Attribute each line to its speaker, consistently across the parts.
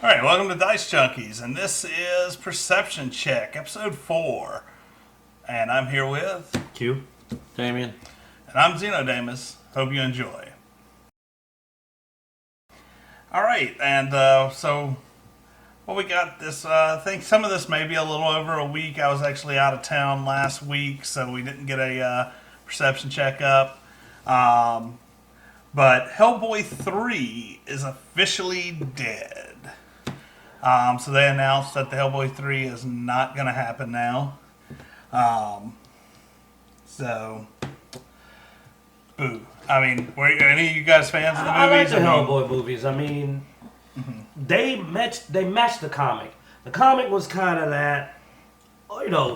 Speaker 1: All right, welcome to Dicejunkies, and this is Perception Check, episode 4. And I'm here with
Speaker 2: Q.
Speaker 3: Damien.
Speaker 1: And I'm Xenodamus. Hope you enjoy. All right, and so what we got this, I think some of this may be a little over a week. I was actually out of town last week, so we didn't get a perception check up. But Hellboy 3 is officially dead. So they announced that the Hellboy 3 is not going to happen now. So, boo. I mean, were any of you guys fans of the
Speaker 2: I like
Speaker 1: movies?
Speaker 2: the Hellboy movies. I mean, they matched the comic. The comic was kind of that,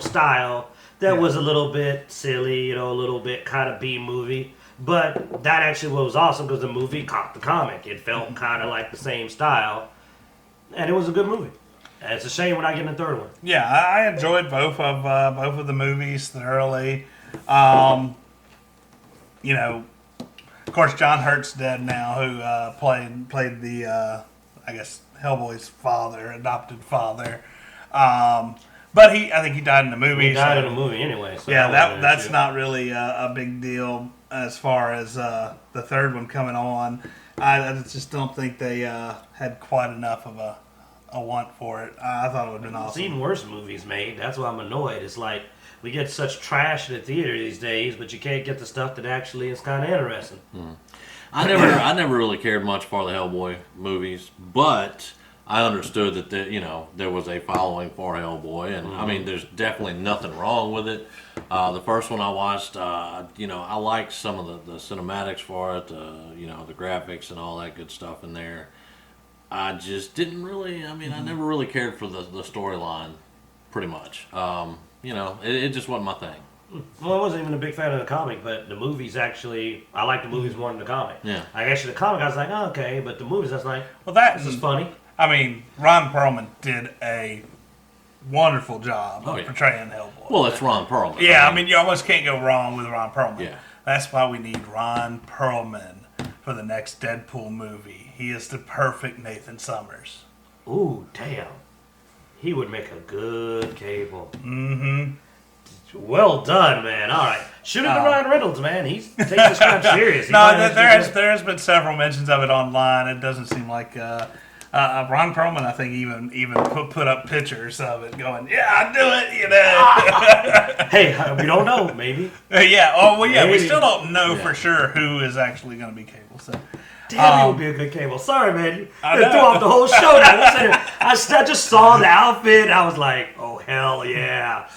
Speaker 2: style that was a little bit silly, a little bit kind of B-movie. But that actually was awesome because the movie caught the comic. It felt kind of like the same style. And it was a good movie. And it's a shame we're not getting a third one.
Speaker 1: Yeah, I enjoyed both of the movies thoroughly. Of course, John Hurt's dead now, who played the I guess Hellboy's adopted father. But I think he died in the movie.
Speaker 2: He died in the movie anyway. So
Speaker 1: yeah, that's not really a big deal as far as the third one coming on. I just don't think they had quite enough of a want for it. I thought it would have been awesome.
Speaker 2: I've seen worse movies made. That's why I'm annoyed. It's like we get such trash in the theater these days, but you can't get the stuff that actually is kind of interesting.
Speaker 3: I never really cared much for the Hellboy movies, but I understood that there was a following for Hellboy, and I mean, there's definitely nothing wrong with it. The first one I watched, I liked some of the cinematics for it, the graphics and all that good stuff in there. I just didn't really. I mean, I never really cared for the storyline, pretty much. It just wasn't my thing.
Speaker 2: Well, I wasn't even a big fan of the comic, but the movies actually, I like the movies more than the comic.
Speaker 3: Yeah.
Speaker 2: Like, actually, the comic, I was like, oh, okay, but the movies, I was like,
Speaker 1: Well, this
Speaker 2: is funny.
Speaker 1: I mean, Ron Perlman did a wonderful job of portraying Hellboy.
Speaker 3: Well, it's Ron Perlman.
Speaker 1: Yeah, I mean, you almost can't go wrong with Ron Perlman.
Speaker 3: Yeah.
Speaker 1: That's why we need Ron Perlman for the next Deadpool movie. He is the perfect Nathan Summers.
Speaker 2: Ooh, damn. He would make a good Cable.
Speaker 1: Mm-hmm.
Speaker 2: Well done, man. All right. Shoot it to Ryan Reynolds, man. He takes this crap serious.
Speaker 1: There has been several mentions of it online. It doesn't seem like Ron Perlman, I think, even put up pictures of it, going, "Yeah, I do it,"
Speaker 2: Hey, we don't know. Maybe.
Speaker 1: Yeah. Oh, well, yeah.
Speaker 2: Maybe.
Speaker 1: We still don't know for sure who is actually going to be Cable. So.
Speaker 2: Damn, he would be a good Cable. Sorry, man. You threw off the whole show. I just saw the outfit. I was like, oh, hell yeah.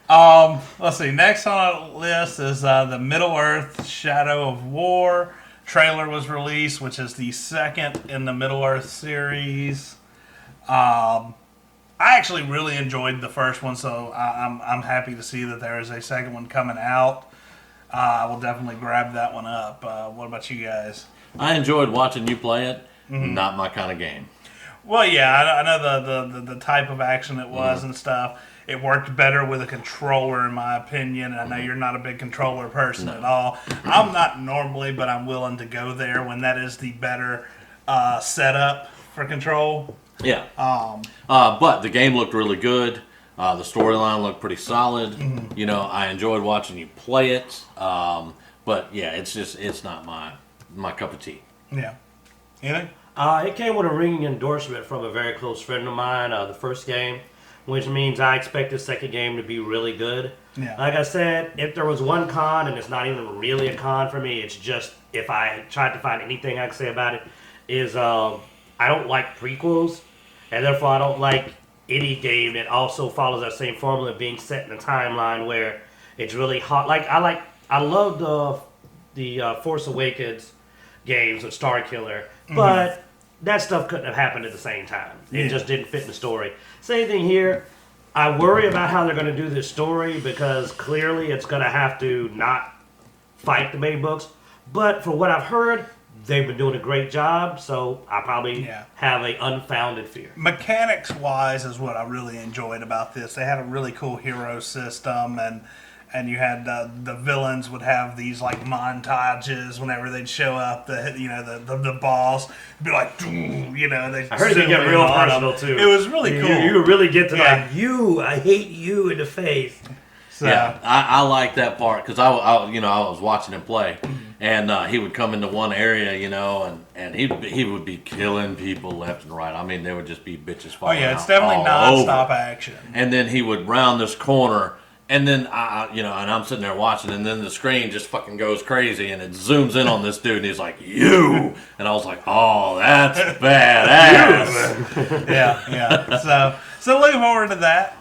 Speaker 1: Let's see. Next on the list is the Middle-earth Shadow of War trailer was released, which is the second in the Middle-earth series. I actually really enjoyed the first one, so I'm happy to see that there is a second one coming out. I will definitely grab that one up. What about you guys?
Speaker 3: I enjoyed watching you play it. Not my kind of game.
Speaker 1: Well, yeah, I know the type of action it was and stuff. It worked better with a controller, in my opinion. And I know you're not a big controller person at all. I'm not normally, but I'm willing to go there when that is the better setup for control.
Speaker 3: Yeah. But the game looked really good. The storyline looked pretty solid. I enjoyed watching you play it. But yeah, it's not my cup of tea.
Speaker 1: Yeah. Anything?
Speaker 2: It came with a ringing endorsement from a very close friend of mine, the first game, which means I expect the second game to be really good.
Speaker 1: Yeah.
Speaker 2: Like I said, if there was one con, and it's not even really a con for me, it's just if I tried to find anything I could say about it, is I don't like prequels, and therefore I don't like any game that also follows that same formula being set in a timeline where it's really hot. I love the Force Awakens games with Starkiller, but that stuff couldn't have happened at the same time. It just didn't fit in the story. Same thing here. I worry about how they're going to do this story because clearly it's going to have to not fight the main books. But for what I've heard, they've been doing a great job, so I probably have an unfounded fear.
Speaker 1: Mechanics-wise is what I really enjoyed about this. They had a really cool hero system, and you had the villains would have these like montages whenever they'd show up. The boss would be like, they.
Speaker 2: I heard it could get real personal too.
Speaker 1: It was really cool.
Speaker 2: You really get to I hate you in the face.
Speaker 1: So.
Speaker 3: Yeah, I like that part because I was watching him play, and he would come into one area, and he would be killing people left and right. I mean, there would just be bitches
Speaker 1: Oh
Speaker 3: falling
Speaker 1: yeah, it's
Speaker 3: out
Speaker 1: definitely
Speaker 3: all
Speaker 1: non-stop
Speaker 3: over.
Speaker 1: action.
Speaker 3: And then he would round this corner, and then and I'm sitting there watching, and then the screen just fucking goes crazy, and it zooms in on this dude, and he's like, "You," and I was like, "Oh, that's badass."
Speaker 1: Yeah. So looking forward to that.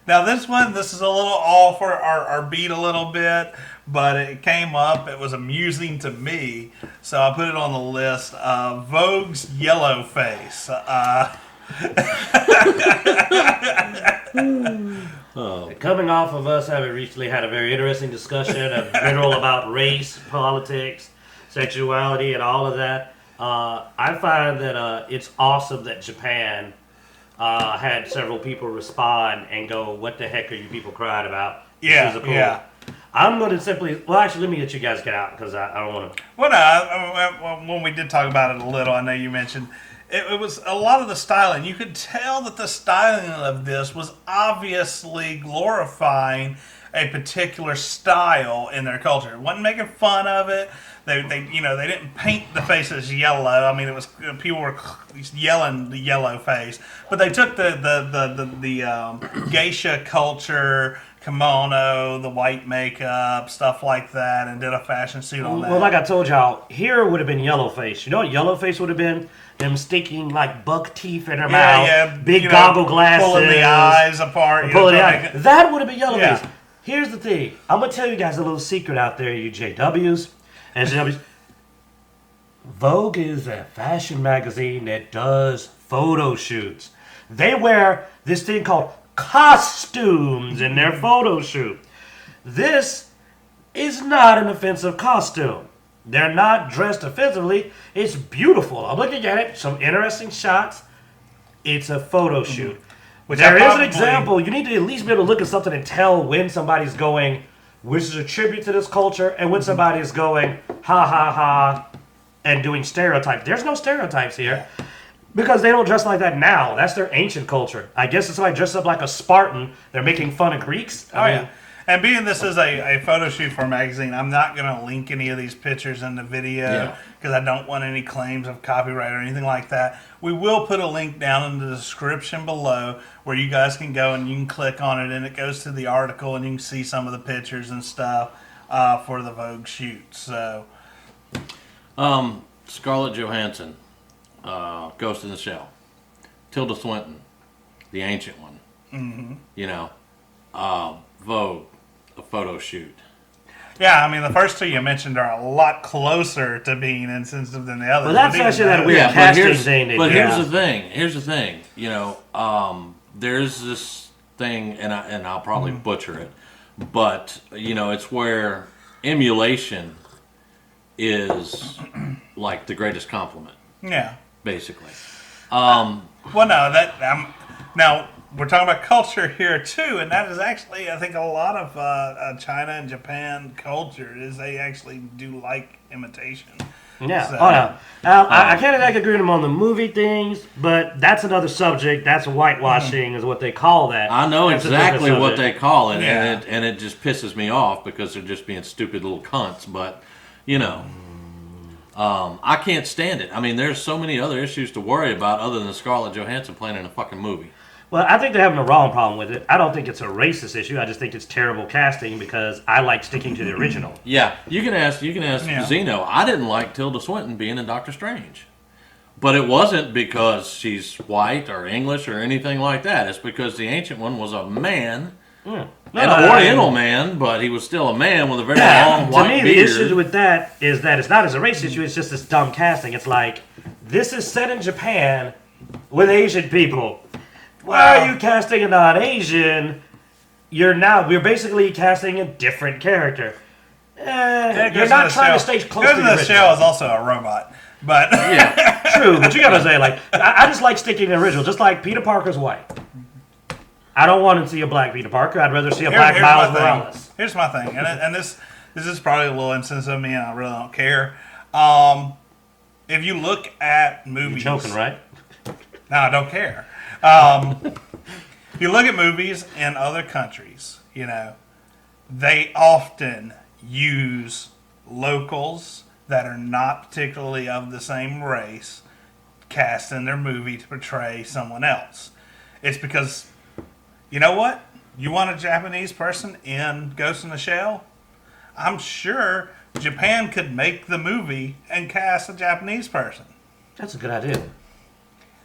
Speaker 1: Now this is a little off our beat a little bit, but it came up. It was amusing to me, so I put it on the list. Vogue's Yellow Face.
Speaker 2: Coming off of us having recently had a very interesting discussion in general about race, politics, sexuality, and all of that, I find that it's awesome that Japan had several people respond and go, "What the heck are you people crying about?" This is
Speaker 1: Yeah.
Speaker 2: I'm going to simply, actually, let me let you guys get out because I don't want to.
Speaker 1: Well, when we did talk about it a little, I know you mentioned it was a lot of the styling. You could tell that the styling of this was obviously glorifying a particular style in their culture. It wasn't making fun of it. They didn't paint the faces yellow. I mean, it was people were yelling the yellow face, but they took the geisha culture, kimono, the white makeup, stuff like that, and did a fashion suit on that.
Speaker 2: Well, like I told y'all, here would have been yellowface. You know what yellowface would have been? Them sticking like buck teeth in her mouth, big goggle glasses,
Speaker 1: pulling the eyes apart.
Speaker 2: Pulling the eyes. That would have been yellowface.
Speaker 1: Yeah.
Speaker 2: Here's the thing. I'm gonna tell you guys a little secret out there, you JWs and JWs. Vogue is a fashion magazine that does photo shoots. They wear this thing called costumes in their photo shoot. This is not an offensive costume. They're not dressed offensively. It's beautiful. I'm looking at it. Some interesting shots. It's a photo shoot. There is an example. You need to at least be able to look at something and tell when somebody's going, which is a tribute to this culture, and when somebody is going, ha ha ha, and doing stereotypes. There's no stereotypes here. Because they don't dress like that now. That's their ancient culture. I guess if somebody dressed up like a Spartan, they're making fun of Greeks. I mean,
Speaker 1: And being this is a photo shoot for a magazine, I'm not going to link any of these pictures in the video because I don't want any claims of copyright or anything like that. We will put a link down in the description below where you guys can go and you can click on it and it goes to the article and you can see some of the pictures and stuff for the Vogue shoot. So,
Speaker 3: Scarlett Johansson, Ghost in the Shell, Tilda Swinton, the ancient one. Vogue, a photo shoot.
Speaker 1: Yeah, I mean, the first two you mentioned are a lot closer to being insensitive than the others.
Speaker 2: Well, that's actually that weird casting thing.
Speaker 3: Here's the thing. There's this thing, and I'll probably butcher it, but it's where emulation is like the greatest compliment.
Speaker 1: Yeah,
Speaker 3: basically.
Speaker 1: Well, no, now we're talking about culture here too, and that is actually, I think, a lot of China and Japan culture is they actually do like imitation.
Speaker 2: Yeah.
Speaker 1: So,
Speaker 2: I can't exactly agree with them on the movie things, but that's another subject. That's whitewashing, is what they call that.
Speaker 3: I know
Speaker 2: that's
Speaker 3: exactly what they call it,
Speaker 1: Yeah.
Speaker 3: and it just pisses me off because they're just being stupid little cunts. But I can't stand it. I mean, there's so many other issues to worry about other than Scarlett Johansson playing in a fucking movie.
Speaker 2: Well, I think they're having the wrong problem with it. I don't think it's a racist issue. I just think it's terrible casting because I like sticking to the original.
Speaker 3: Yeah, you can ask Zeno. I didn't like Tilda Swinton being in Doctor Strange. But it wasn't because she's white or English or anything like that. It's because the Ancient One was a man, an Oriental man, but he was still a man with a very long white beard.
Speaker 2: To me, the issue with that is that it's not as a race issue. It's just this dumb casting. It's like, this is set in Japan with Asian people. Why are you casting a non-Asian? We're basically casting a different character. You're not trying to stay close to the original.
Speaker 1: Ghost in the Shell is also a robot, but
Speaker 2: True, but you gotta say, like, I just like sticking to the original, just like Peter Parker's white. I don't want to see a black Peter Parker. I'd rather see a black Miles Morales.
Speaker 1: Here's my thing, and this is probably a little insensitive of me, and I really don't care. If you look at movies,
Speaker 2: You're joking, right?
Speaker 1: No, I don't care. If you look at movies in other countries, you know, they often use locals that are not particularly of the same race cast in their movie to portray someone else. It's because, you know what? You want a Japanese person in Ghost in the Shell? I'm sure Japan could make the movie and cast a Japanese person.
Speaker 2: That's a good idea.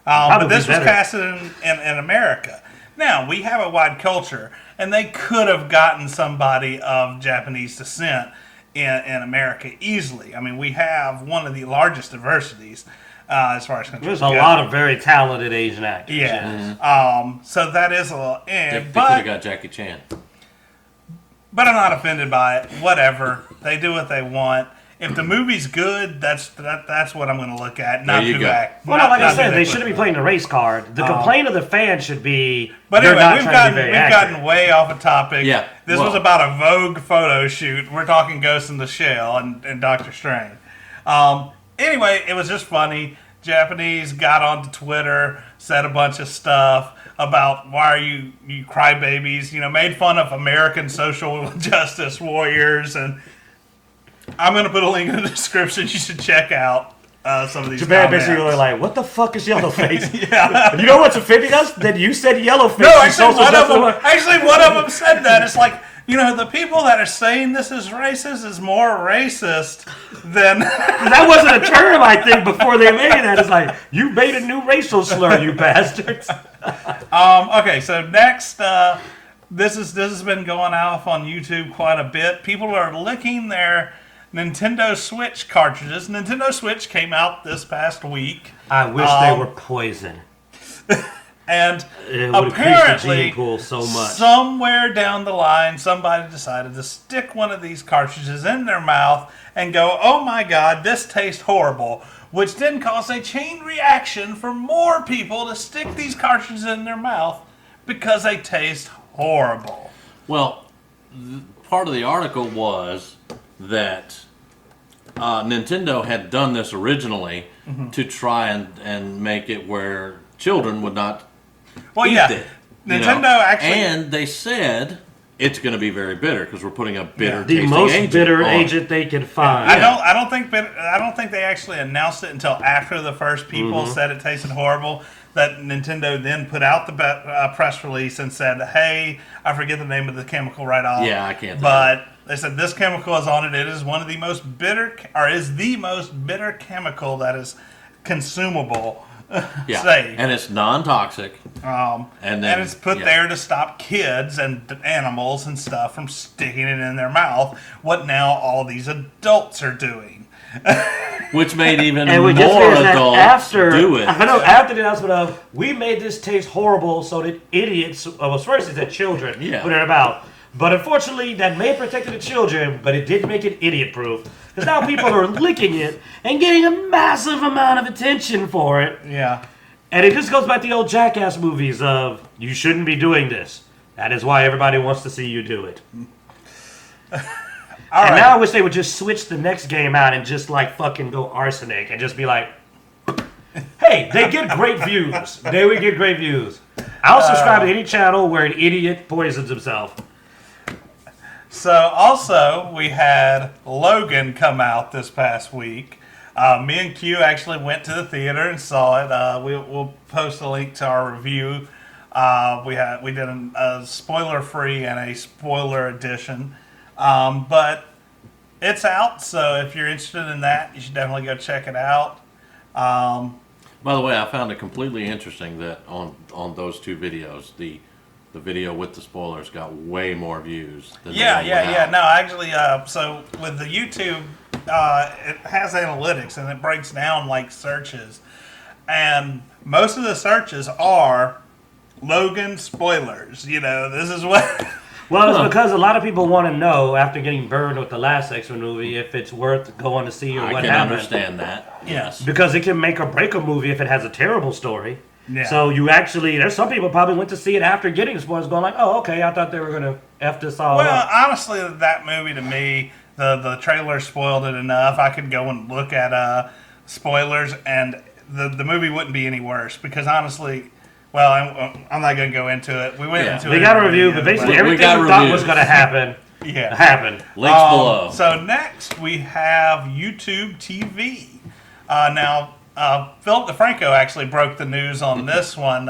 Speaker 1: But this was casted in America. Now, we have a wide culture, and they could have gotten somebody of Japanese descent in America easily. I mean, we have one of the largest diversities as far as countries
Speaker 2: There's a lot of very talented Asian actors.
Speaker 1: Yeah. So that is a little...
Speaker 3: They could have got Jackie Chan.
Speaker 1: But I'm not offended by it. Whatever. They do what they want. If the movie's good, that's what I'm going to look at. Not who act.
Speaker 2: Well, no, like I said, they shouldn't be playing the race card. The complaint of the fans should be.
Speaker 1: But anyway, we've gotten way off a topic.
Speaker 3: Yeah,
Speaker 1: this was about a Vogue photo shoot. We're talking Ghost in the Shell and Doctor Strange. Anyway, it was just funny. Japanese got onto Twitter, said a bunch of stuff about why are you crybabies, you know, made fun of American social justice warriors, and I'm going to put a link in the description. You should check out some of these
Speaker 2: Japan
Speaker 1: comments.
Speaker 2: basically were like, what the fuck is Yellowface?
Speaker 1: Yeah.
Speaker 2: You know what's offending us? That you said Yellowface.
Speaker 1: No, actually, one of them said that. It's like, you know, the people that are saying this is racist is more racist than...
Speaker 2: That wasn't a term, I think, before they made that. It's like, you made a new racial slur, you bastards.
Speaker 1: Okay, so next, this has been going off on YouTube quite a bit. People are licking their Nintendo Switch cartridges. Nintendo Switch came out this past week.
Speaker 2: I wish they were poison.
Speaker 1: And
Speaker 2: it would increase the gene pool so much.
Speaker 1: Somewhere down the line, somebody decided to stick one of these cartridges in their mouth and go, oh my god, this tastes horrible. Which then caused a chain reaction for more people to stick these cartridges in their mouth because they taste horrible.
Speaker 3: Well, part of the article was that Nintendo had done this originally to try and make it where children would not eat it.
Speaker 1: Nintendo actually...
Speaker 3: And they said it's going to be very bitter because we're putting a bitter
Speaker 2: the most bitter agent they can find.
Speaker 1: I don't think they actually announced it until after the first people said it tasted horrible. That Nintendo then put out the press release and said, "Hey, I forget the name of the chemical right off."
Speaker 3: Yeah, I can't.
Speaker 1: But they said this chemical is on it. It is one of the most bitter, or is the most bitter chemical that is consumable.
Speaker 3: Yeah,
Speaker 1: safe.
Speaker 3: And it's non-toxic.
Speaker 1: And it's put there to stop kids and animals and stuff from sticking it in their mouth. What now all these adults are doing.
Speaker 3: Which made even more adults do it.
Speaker 2: I know, after the announcement of, we made this taste horrible so that idiots, well, first it said children, put it in their mouth. But unfortunately, that may protect the children, but it didn't make it idiot-proof. Because now people are licking it and getting a massive amount of attention for it.
Speaker 1: Yeah.
Speaker 2: And it just goes back to the old Jackass movies of, you shouldn't be doing this. That is why everybody wants to see you do it. Now I wish they would just switch the next game out and just like fucking go arsenic and just be like, hey, they get great views. They would get great views. I'll subscribe to any channel where an idiot poisons himself.
Speaker 1: So also we had Logan come out this past week. Me and Q actually went to the theater and saw it. We'll post a link to our review. We did a spoiler free and a spoiler edition. But it's out, so if you're interested in that, you should definitely go check it out.
Speaker 3: By the way, I found it completely interesting that on those two videos, the video with the spoilers got way more views than
Speaker 1: No, actually, so with the YouTube, it has analytics and it breaks down like searches, and most of the searches are Logan spoilers. You know, this is what.
Speaker 2: Well, it's because a lot of people want to know after getting burned with the last X-Men movie if it's worth going to see or what happened.
Speaker 3: I can understand that. Yes,
Speaker 2: because it can make or break a movie if it has a terrible story.
Speaker 1: Yeah.
Speaker 2: So you actually, there's some people probably went to see it after getting spoilers, going like, "Oh, okay, I thought they were gonna f this all
Speaker 1: Well,
Speaker 2: up."
Speaker 1: honestly, that movie to me, the trailer spoiled it enough. I could go and look at spoilers, and the movie wouldn't be any worse because honestly, well, I'm not going to go into it. We went into it.
Speaker 2: We got a review, but basically everything we thought was going to happen happened.
Speaker 3: Links below.
Speaker 1: So next we have YouTube TV. Now, Philip DeFranco actually broke the news on this one.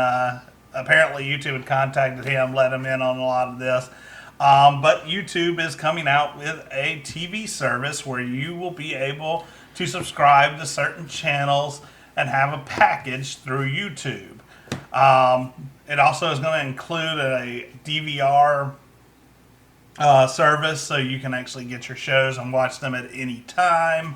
Speaker 1: Apparently, YouTube had contacted him, let him in on a lot of this. But YouTube is coming out with a TV service where you will be able to subscribe to certain channels and have a package through YouTube. It also is going to include a DVR service, so you can actually get your shows and watch them at any time.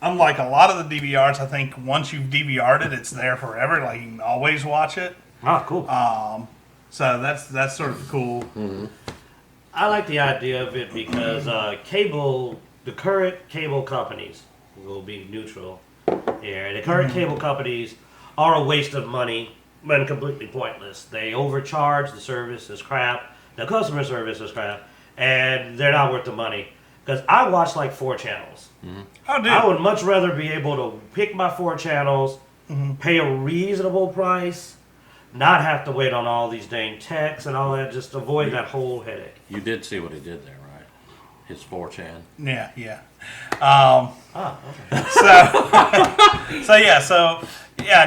Speaker 1: Unlike a lot of the DVRs, I think once you've DVR'd it, it's there forever. Like you can always watch it.
Speaker 2: Oh, cool.
Speaker 1: So that's sort of cool.
Speaker 3: Mm-hmm.
Speaker 2: I like the idea of it because the current cable companies will be neutral here. The current cable companies are a waste of money and completely pointless. They overcharge, the service is crap, the customer service is crap, and they're not worth the money. Because I watch like 4 channels.
Speaker 3: Mm-hmm.
Speaker 1: Oh, dude.
Speaker 2: I would much rather be able to pick my 4 channels, pay a reasonable price, not have to wait on all these dang texts and all that, just avoid that whole headache.
Speaker 3: You did see what he did there, right? His 4chan.
Speaker 1: Yeah.
Speaker 2: Okay.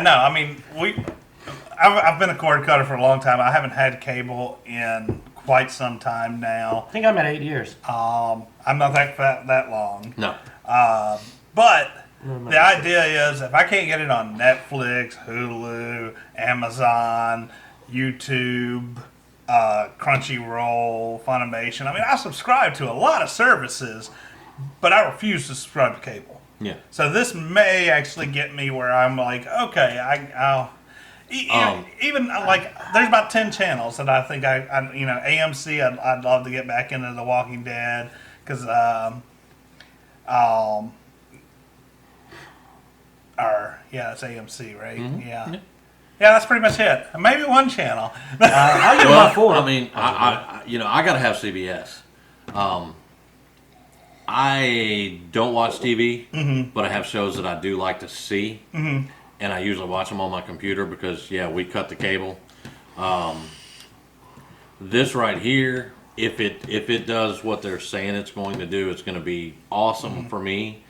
Speaker 1: No. I mean, I've been a cord cutter for a long time. I haven't had cable in quite some time now.
Speaker 2: I think I'm at 8 years.
Speaker 1: I'm not that long.
Speaker 3: No.
Speaker 1: But the idea is if I can't get it on Netflix, Hulu, Amazon, YouTube, Crunchyroll, Funimation. I mean, I subscribe to a lot of services, but I refuse to subscribe to cable.
Speaker 3: Yeah.
Speaker 1: So this may actually get me where I'm like, okay, I'll even like there's about 10 channels that I think I AMC. I'd love to get back into The Walking Dead because it's AMC, right?
Speaker 3: Mm-hmm.
Speaker 1: Yeah, that's pretty much it. Maybe one channel.
Speaker 2: I'll give my 4.
Speaker 3: I mean, I gotta have CBS. I don't watch TV, but I have shows that I do like to see, and I usually watch them on my computer because we cut the cable. This right here, if it does what they're saying it's going to do, it's going to be awesome for me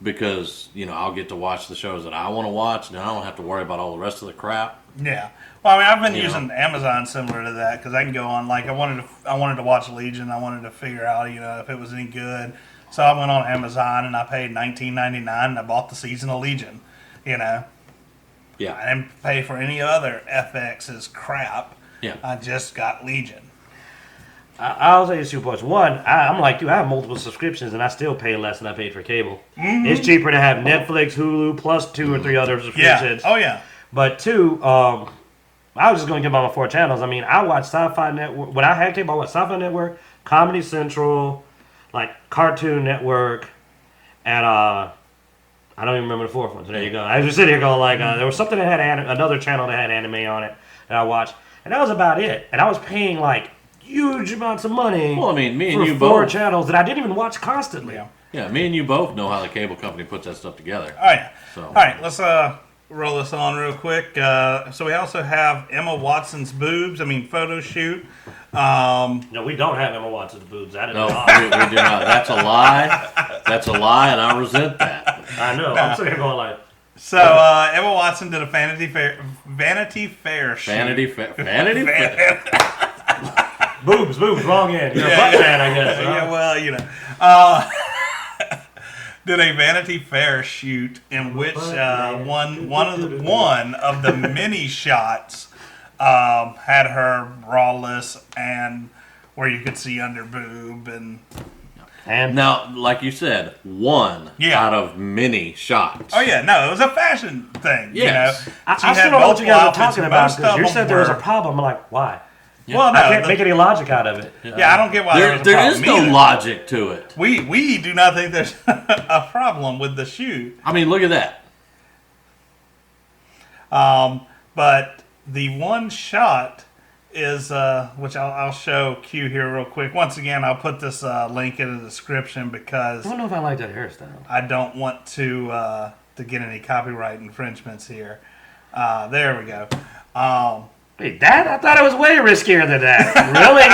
Speaker 3: because I'll get to watch the shows that I want to watch, and I don't have to worry about all the rest of the crap.
Speaker 1: Yeah. Well, I mean, I've been using Amazon similar to that because I can go on. Like, I wanted to watch Legion. I wanted to figure out, if it was any good. So I went on Amazon and I paid $19.99 and I bought the season of Legion.
Speaker 3: Yeah.
Speaker 1: I didn't pay for any other FX's crap.
Speaker 3: Yeah.
Speaker 1: I just got Legion.
Speaker 2: I'll say 2 points. One, I'm like you. I have multiple subscriptions and I still pay less than I paid for cable. It's cheaper to have Netflix, Hulu, plus 2 or 3 other subscriptions.
Speaker 1: Yeah. Oh yeah.
Speaker 2: But 2, I was just going to give my 4 channels. I mean, I watch Sci-Fi Network. When I had cable, I watched Sci-Fi Network, Comedy Central, like Cartoon Network, and I don't even remember the 4th one. So there you go. I was just sitting here going like, there was something that had another channel that had anime on it that I watched, and that was about it. And I was paying like huge amounts of money.
Speaker 3: Well, I mean, me and
Speaker 2: for
Speaker 3: you
Speaker 2: 4
Speaker 3: both.
Speaker 2: channels that I didn't even watch constantly.
Speaker 3: Yeah, me and you both know how the cable company puts that stuff together.
Speaker 1: Oh yeah.
Speaker 3: So.
Speaker 1: All right, let's roll this on real quick. So we also have Emma Watson's boobs. Photo shoot.
Speaker 2: No, we don't have Emma Watson's boobs. I didn't
Speaker 3: No,
Speaker 2: know.
Speaker 3: we do not. That's a lie. That's a lie, and I resent that.
Speaker 2: I know. I'm sitting here going like.
Speaker 1: So Emma Watson did a Vanity Fair shoot.
Speaker 3: Vanity Fair.
Speaker 2: Boobs, wrong end. You're a butt man, I guess. Huh?
Speaker 1: Yeah, well, did a Vanity Fair shoot in which one of the mini shots had her braless and where you could see under boob
Speaker 2: And
Speaker 3: Now, like you said, one out of many shots.
Speaker 1: Oh yeah, no, it was a fashion thing.
Speaker 3: Yes.
Speaker 2: I still don't know what you guys are talking about because you said there was a problem. I'm like, why?
Speaker 3: Yeah.
Speaker 1: Well, no,
Speaker 2: I can't make any logic out of it.
Speaker 1: Yeah, I don't get why there was a
Speaker 3: There
Speaker 1: problem
Speaker 3: is no
Speaker 1: either.
Speaker 3: logic to it.
Speaker 1: We do not think there's a problem with the shoot.
Speaker 3: I mean, look at that.
Speaker 1: But the one shot is, which I'll show Q here real quick. Once again, I'll put this link in the description because
Speaker 2: I don't know if I like that hairstyle.
Speaker 1: I don't want to get any copyright infringements here. There we go.
Speaker 2: Wait, that? I thought it was way riskier than that. Really?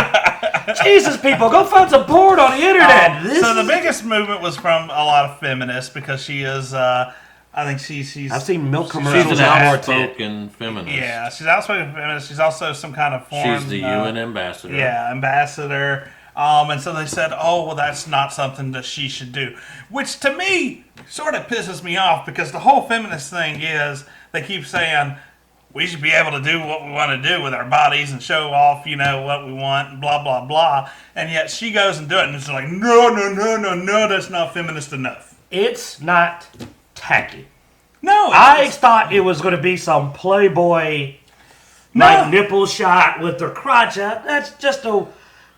Speaker 2: Jesus, people, go find some porn on the internet.
Speaker 1: So the biggest movement was from a lot of feminists because she is, I think she's.
Speaker 2: I've seen milk commercials.
Speaker 3: She's an
Speaker 2: that are
Speaker 3: outspoken feminist.
Speaker 1: Yeah, she's outspoken feminist. She's also some kind of foreign.
Speaker 3: She's the UN ambassador.
Speaker 1: Yeah, ambassador. And so they said, oh, well, that's not something that she should do. Which to me sort of pisses me off because the whole feminist thing is they keep saying we should be able to do what we want to do with our bodies and show off, what we want and blah, blah, blah. And yet she goes and do it and it's like, no, that's not feminist enough.
Speaker 2: It's not tacky.
Speaker 1: No.
Speaker 2: I thought it was going to be some Playboy nipple shot with their crotch out. That's just has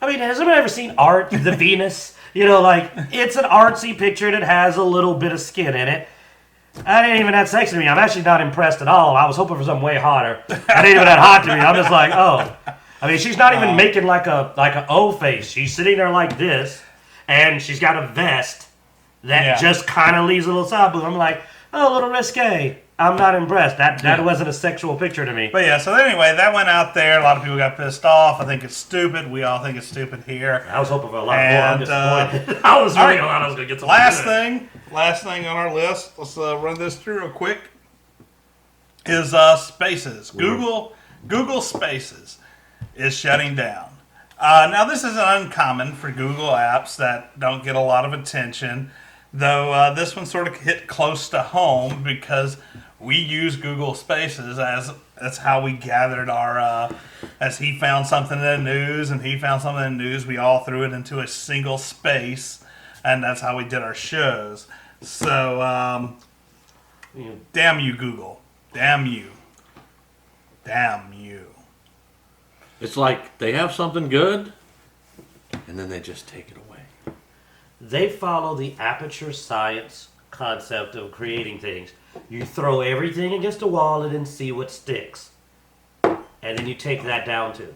Speaker 2: anyone ever seen Art, the Venus? It's an artsy picture that has a little bit of skin in it. That ain't even that sexy to me. I'm actually not impressed at all. I was hoping for something way hotter. That ain't even that hot to me. I'm just like, oh. She's not even making like a O face. She's sitting there like this, and she's got a vest that just kind of leaves a little side boob. I'm like, oh, a little risque. I'm not impressed. That wasn't a sexual picture to me.
Speaker 1: But yeah, so anyway, that went out there. A lot of people got pissed off. I think it's stupid. We all think it's stupid here.
Speaker 2: I was hoping for a lot more. I'm disappointed. I was really I was going to get something.
Speaker 1: Last thing on our list, let's run this through real quick, is Spaces. Google Spaces is shutting down. Now, this isn't uncommon for Google apps that don't get a lot of attention, though this one sort of hit close to home because we use Google Spaces as that's how we gathered our, as he found something in the news and he found something in the news, we all threw it into a single space, and that's how we did our shows. So, damn you, Google. Damn you. Damn you.
Speaker 3: It's like they have something good, and then they just take it away.
Speaker 2: They follow the aperture science concept of creating things. You throw everything against a wall and then see what sticks. And then you take that down too.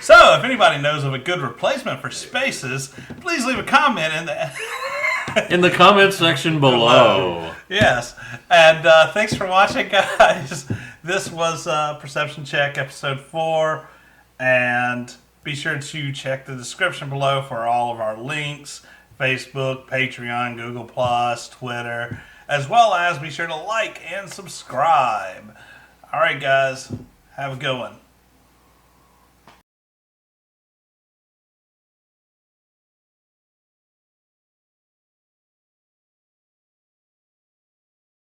Speaker 1: So, if anybody knows of a good replacement for Spaces, please leave a comment
Speaker 3: in the comment section below.
Speaker 1: Yes. And thanks for watching, guys. This was Perception Check episode 4. And be sure to check the description below for all of our links. Facebook, Patreon, Google+, Twitter. As well as be sure to like and subscribe. All right, guys. Have a good one.